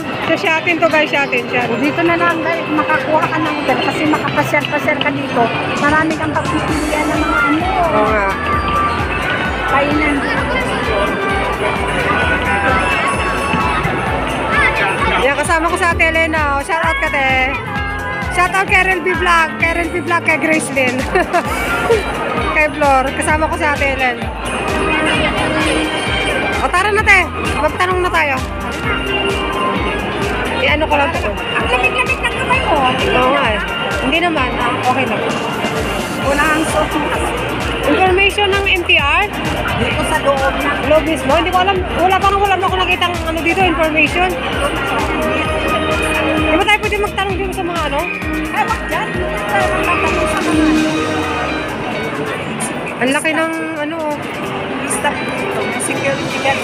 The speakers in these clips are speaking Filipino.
Sa Shatin to guys, Shatin. Dito na lang guys, makakuha ka ng hotel kasi makapasyal-pasyal ka dito. Marami kang pagpipilian ng mga ano. Oo nga. Kainan. Yan, kasama ko sa Ate Elena. Shout out ka, te. Shout out kay Rel B Vlog. Kay Rel B Vlog, kay Grace Lynn. Kay Flor. Kasama ko sa Ate Elen. O, tara na, te. Magtanong na tayo. Ano ko lang ito. Ang lamig-lamig ng kamay mo. Oo nga eh. Hindi naman. Okay lang. Wala ang sauce mo kasi. Information ng MTR? Dito sa loob na. Loob mismo? Hindi ko alam. Wala ako nakitang ano dito, information. Di ba tayo pwede magtanong dito sa mga ano? Ay, wag dyan. Magtatanong sa mga ano. Ang laki ng ano. Stop dito. May security guard.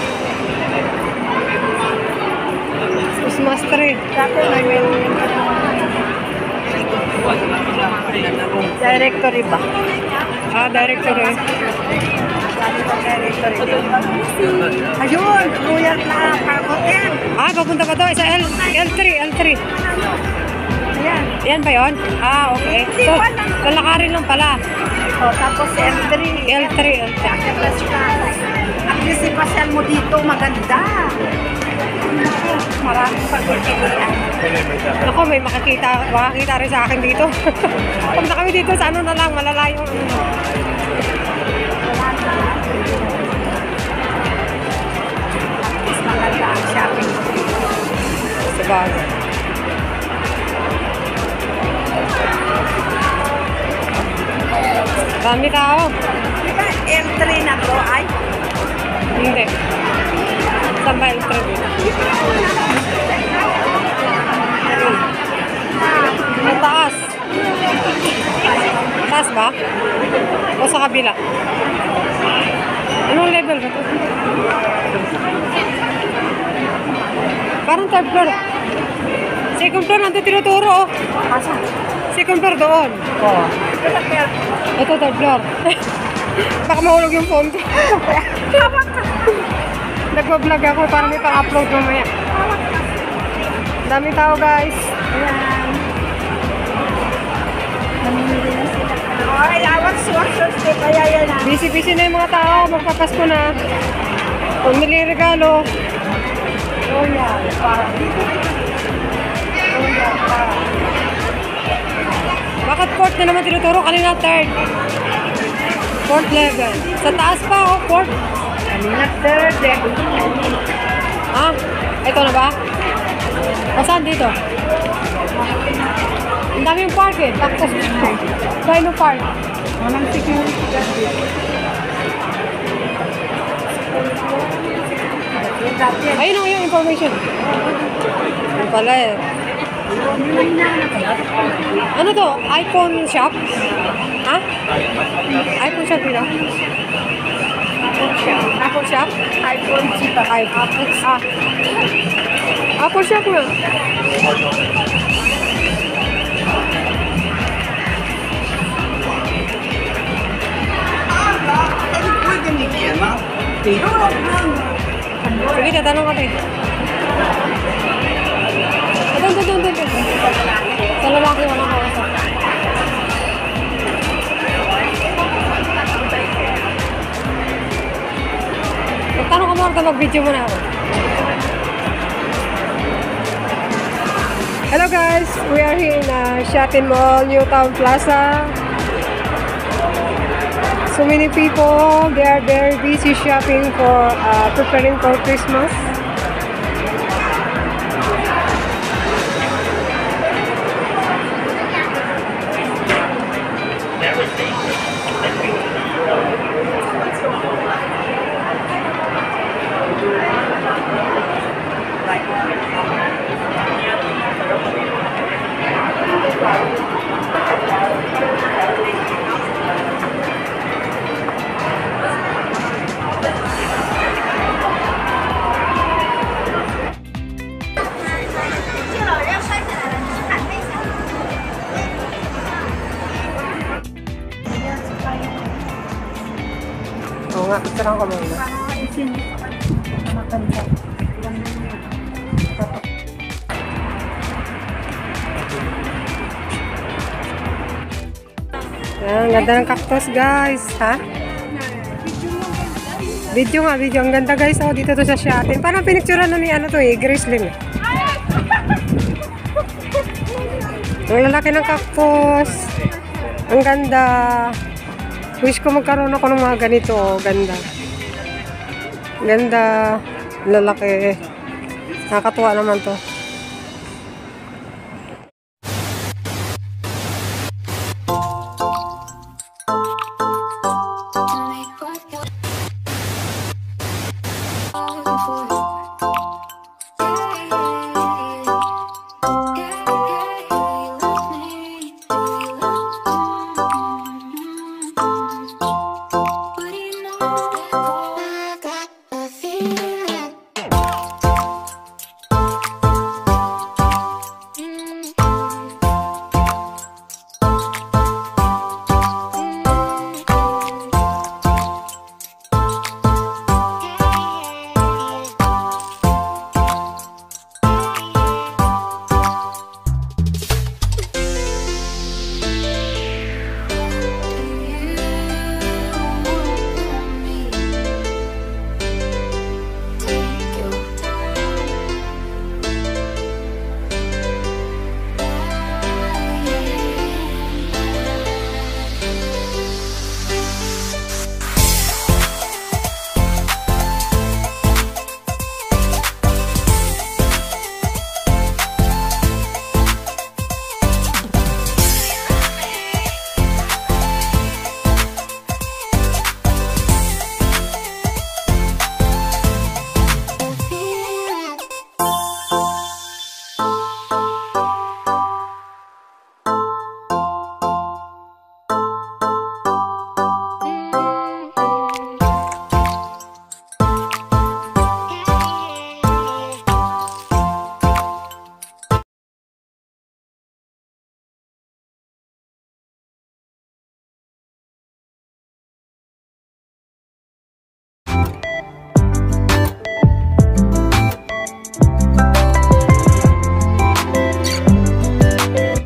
Mastery. Dati may directory ba? Directory. Ayun, Royal Hotel. Papunta pa to. Isa L3. Ayan. Yan ba yun? Okay. So, lalakarin lang pala. Tapos L3. L3. At least ipasyal mo dito, maganda. Maraming pagpipilian. Ako, may makakita rin sa akin dito. Pag na kami dito sa ano na lang, malalayo. Mas maganda ang shopping. Sabagay. Dami tao. Diba L3 na to ay? Hindi. Saan ba L3 dito? Ang taas. Taas ba? O sa kabila? Anong level ba ito? Parang third floor. Second floor, nandito tinuturo oh. Asa? Second floor doon. Oo. Ito third floor. Baka mahulog yung phone ko. Nagpa-vlog ako para may pang-upload mamaya. Daming tao guys. Ayan. Namimili na sila. Ay, awat swak-swak. Kaya yan ah. Busy-busy na yung mga tao. Magpapasko na. Pumili regalo. Oh, yeah. Bakit fourth na naman tinuturo? Kanina third. Fourth level. Sa taas pa oh, fourth. Kanina third eh. Ito na ba? O saan dito? Ang dami yung park eh. Tapos Dino Park. Walang security guard dito. Ayun ang yung information. Ano pala eh. Ano to? iPhone shop? iPhone shop yun Apple shop? iPhone chip. Apple shop yun. Sige, tatanong ka tayo. Doon. Sa lalaki walang kausap. Magtanong ka mo, mag-video mo na ako. Hello guys, we are here in Shatin Mall, New Town Plaza. So many people, they are very busy shopping for preparing for Christmas. Oo nga, picturean ko muna. Ang ganda ng cactus, guys. Ha? Video nga, video. Ang ganda, guys. Oh, dito to sa Shatin. Parang pinicturean na ni ano to eh, Gracelyn. Ang lalaki ng cactus. Ang ganda. Wish ko magkaroon ako ng mga ganito. Oh, ganda. Ganda. Lalaki. Nakakatuwa naman to.